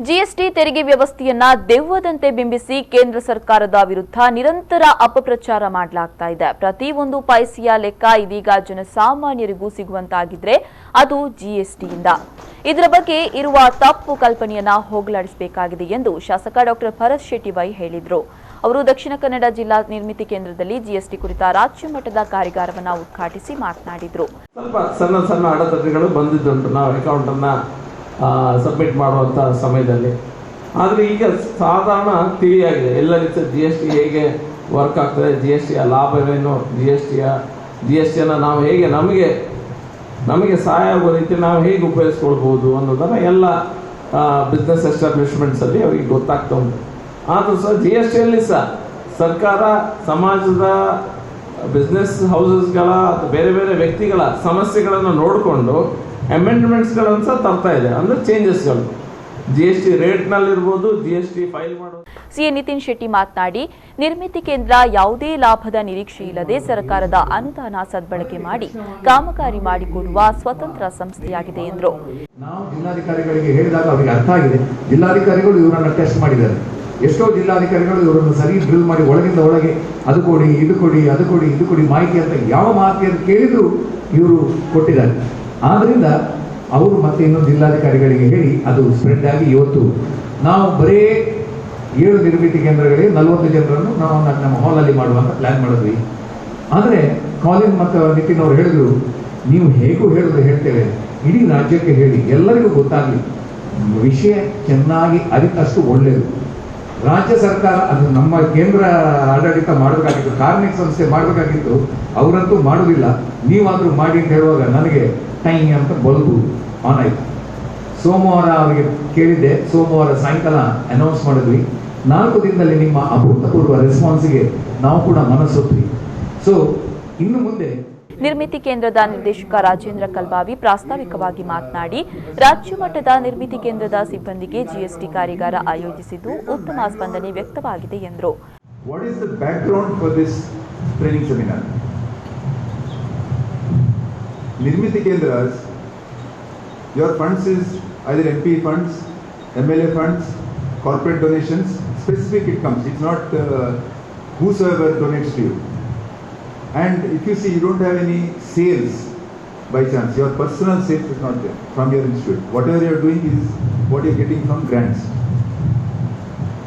GST ತೆರಿಗೆ ವ್ಯವಸ್ಥೆಯನ್ನ ದೆವ್ವದಂತೆ ಬಿಂಬಿಸಿ ಕೇಂದ್ರ ಸರ್ಕಾರದ ವಿರುದ್ಧ ನಿರಂತರ ಅಪಪ್ರಚಾರ ಮಾಡಲಾಗ್ತಾ ಇದೆ. ಪ್ರತಿಯೊಂದು ಪೈಸೆಯ ಲೆಕ್ಕ ಇದೀಗ ಜನಸಾಮಾನ್ಯರಿಗೂ ಸಿಗುವಂತಾಗಿದ್ರೆ ಅದು ಜಿಎಸ್ಟಿಯಿಂದ. ಇದರ ಬಗ್ಗೆ ಇರುವ ತಪ್ಪು ಕಲ್ಪನೆಯನ್ನ ಹೋಗಲಾಡಿಸಬೇಕಾಗಿದೆ ಎಂದು ಶಾಸಕ ಡಾಕ್ಟರ್ ಭರತ್ ಶೆಟ್ಟಿ ವೈ ಹೇಳಿದರು. ಅವರು ದಕ್ಷಿಣ ಕನ್ನಡ ಜಿಲ್ಲಾ ನಿರ್ಮಿತಿ ಕೇಂದ್ರದಲ್ಲಿ ಜಿಎಸ್ಟಿ ಕುರಿತ ರಾಜ್ಯ ಮಟ್ಟದ ಕಾರ್ಯಾಗಾರವನ್ನು ಉದ್ಘಾಟಿಸಿ ಮಾತನಾಡಿದರು. ಸಣ್ಣ ಸಣ್ಣ ಅಡೆತಡೆಗಳು ಬಂದಿದ್ದುಂಟು ನಾವು ಅಕೌಂಟ್ ಅನ್ನ ಸಬ್ಮಿಟ್ ಮಾಡುವಂಥ ಸಮಯದಲ್ಲಿ. ಆದರೆ ಈಗ ಸಾಧಾರಣ ತಿಳಿಯಾಗಿದೆ ಎಲ್ಲರಿಗೂ ಜಿಎಸ್ಟಿ ಹೇಗೆ ವರ್ಕ್ ಆಗ್ತದೆ, ಜಿಎಸ್ಟಿಯ ಲಾಭವೇನು, ಜಿಎಸ್ಟಿಯನ್ನು ನಾವು ಹೇಗೆ ನಮಗೆ ಸಹಾಯ ಆಗುವ ರೀತಿ ನಾವು ಹೇಗೆ ಉಪಯೋಗಿಸ್ಕೊಳ್ಬೋದು ಅನ್ನೋದನ್ನು ಎಲ್ಲ ಬಿಸ್ನೆಸ್ ಎಸ್ಟಾಬ್ಲಿಷ್ಮೆಂಟ್ಸಲ್ಲಿ ಅವರಿಗೆ ಗೊತ್ತಾಗ್ತಾ ಉಂಟು. ಆದರೂ ಸಹ ಜಿಎಸ್ಟಿಯಲ್ಲಿ ಸಹ ಸರ್ಕಾರ ಸಮಾಜದ ಬಿಸ್ನೆಸ್ ಹೌಸಸ್ಗಳ ಬೇರೆ ಬೇರೆ ವ್ಯಕ್ತಿಗಳ ಸಮಸ್ಯೆಗಳನ್ನು ನೋಡಿಕೊಂಡು ಅಮೆಂಡ್ಮೆಂಟ್ಸ್ಗಳನ್ನು ಸಹ ತರ್ತಾ ಇದೆ. ಅಂದರೆ ಚೇಂಜಸ್ಗಳು ಜಿಎಸ್ಟಿ ರೇಟ್ನಲ್ಲಿರ್ಬೋದು, ಜಿಎಸ್ಟಿ ಫೈಲ್ ಮಾಡೋದು. ಸಿಎ ನಿತಿನ್ ಶೆಟ್ಟಿ ಮಾತನಾಡಿ, ನಿರ್ಮಿತಿ ಕೇಂದ್ರ ಯಾವುದೇ ಲಾಭದ ನಿರೀಕ್ಷೆ ಇಲ್ಲದೆ ಸರ್ಕಾರದ ಅನುದಾನ ಸದ್ಬಳಕೆ ಮಾಡಿ ಕಾಮಗಾರಿ ಮಾಡಿಕೊಡುವ ಸ್ವತಂತ್ರ ಸಂಸ್ಥೆಯಾಗಿದೆ ಎಂದರು. ನಾವು ಜಿಲ್ಲಾಧಿಕಾರಿಗಳಿಗೆ ಹೇಳಿದಾಗ ಅವರಿಗೆ ಅರ್ಥ ಆಗಿದೆ. ಜಿಲ್ಲಾಧಿಕಾರಿಗಳು ಇವರನ್ನು ಟೆಸ್ಟ್ ಮಾಡಿದ್ದಾರೆ. ಎಷ್ಟೋ ಜಿಲ್ಲಾಧಿಕಾರಿಗಳು ಇವರನ್ನು ಸರಿ ಡ್ರಿಲ್ ಮಾಡಿ ಒಳಗಿಂದ ಒಳಗೆ ಅದು ಕೊಡಿ, ಇದು ಕೊಡಿ, ಅದು ಕೊಡಿ, ಇದು ಕೊಡಿ ಮಾಹಿತಿ ಅಂತ ಯಾವ ಮಾಹಿತಿಯನ್ನು ಕೇಳಿದ್ರು ಇವರು ಕೊಟ್ಟಿದ್ದಾರೆ. ಆದ್ದರಿಂದ ಅವರು ಮತ್ತೆ ಇನ್ನೊಂದು ಜಿಲ್ಲಾಧಿಕಾರಿಗಳಿಗೆ ಹೇಳಿ ಅದು ಸ್ಪ್ರೆಡ್ ಆಗಿ ಇವತ್ತು ನಾವು ಬರೇ 7 ನಿರ್ಮಿತಿ ಕೇಂದ್ರಗಳಿಗೆ 40 ಜನರನ್ನು ನಾವು ನಮ್ಮ ಹಾಲಲ್ಲಿ ಮಾಡುವಂತ ಪ್ಲಾನ್ ಮಾಡಿದ್ವಿ. ಆದರೆ ಕಾಲಿನ್ ಮತ್ತು ನಿತಿನ್ ಅವರು ಹೇಳಿದ್ರು, ನೀವು ಹೇಗೂ ಹೇಳ್ತೇವೆ, ಇಡೀ ರಾಜ್ಯಕ್ಕೆ ಹೇಳಿ, ಎಲ್ಲರಿಗೂ ಗೊತ್ತಾಗಲಿ, ವಿಷಯ ಚೆನ್ನಾಗಿ ಅರಿತಷ್ಟು ಒಳ್ಳೆಯದು. ರಾಜ್ಯ ಸರ್ಕಾರ ಅದು ನಮ್ಮ ಕೇಂದ್ರ ಆಡಳಿತ ಮಾಡಬೇಕಾಗಿತ್ತು, ಕಾರ್ಮಿಕ ಸಂಸ್ಥೆ ಮಾಡಬೇಕಾಗಿತ್ತು, ಅವರಂತೂ ಮಾಡುವುದಿಲ್ಲ, ನೀವಾದರೂ ಮಾಡಿ ಅಂತ ಹೇಳುವಾಗ ನನಗೆ ಟೈಮ್ ಅಂತ ಬಲ್ಬು ಆನ್ ಆಯ್ತು. ಸೋಮವಾರ ಅವರಿಗೆ ಕೇಳಿದ್ದೆ, ಸೋಮವಾರ ಸಾಯಂಕಾಲ ಅನೌನ್ಸ್ ಮಾಡಿದ್ವಿ. 4 ದಿನದಲ್ಲಿ ನಿಮ್ಮ ಅಭೂತಪೂರ್ವ ರೆಸ್ಪಾನ್ಸ್ಗೆ ನಾವು ಕೂಡ ಮನಸ್ಸೊತ್ವಿ. ಸೊ ಇನ್ನು ಮುಂದೆ ನಿರ್ಮಿತಿ ಕೇಂದ್ರದ ನಿರ್ದೇಶಕ ರಾಜೇಂದ್ರ ಕಲ್ಬಾವಿ ಪ್ರಾಸ್ತಾವಿಕವಾಗಿ ಮಾತನಾಡಿ, ರಾಜ್ಯ ಮಟ್ಟದ ನಿರ್ಮಿತಿ ಕೇಂದ್ರದ ಸಿಬ್ಬಂದಿಗೆ ಜಿಎಸ್ಟಿ ಕಾರ್ಯಾಗಾರ ಆಯೋಜಿಸಿದ್ದು ಉತ್ತಮ ಸ್ಪಂದನೆ ವ್ಯಕ್ತವಾಗಿದೆ ಎಂದರು. What is the background for this training seminar? Nirmiti Kendras, your funds is either MP funds, MLA funds, corporate donations, specific it comes. It's not whosoever donates to you. And if you see you don't have any sales by chance, your personal sales is not there from your institute. Whatever you are doing is what you are getting from grants.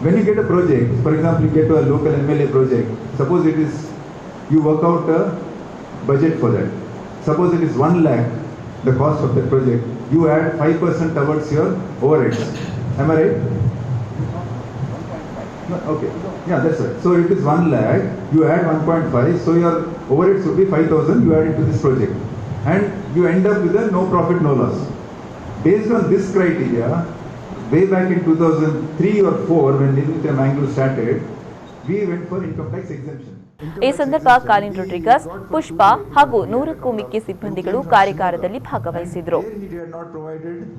When you get a project, for example, you get a local MLA project, suppose it is, you work out a budget for that. Suppose it is 1 lakh, the cost of the project, you add 5% towards your overheads. Am I right? No, okay. Yeah, that's right. So it is 1 lakh, you add 1.5, so your overheads would be 5,000, you add into this project. And you end up with a no profit, no loss. Based on this criteria, way back in 2003 or 4, when Nirmiti Mangalore started, we went for income tax exemption. ಈ ಸಂದರ್ಭ Colin Rodrigues, Pushpa ಹಾಗೂ 100ಕ್ಕೂ ಮಿಕ್ಕಿ ಸಿಬ್ಬಂದಿಗಳು ಕಾರ್ಯಾಗಾರದಲ್ಲಿ ಭಾಗವಹಿಸಿದರು.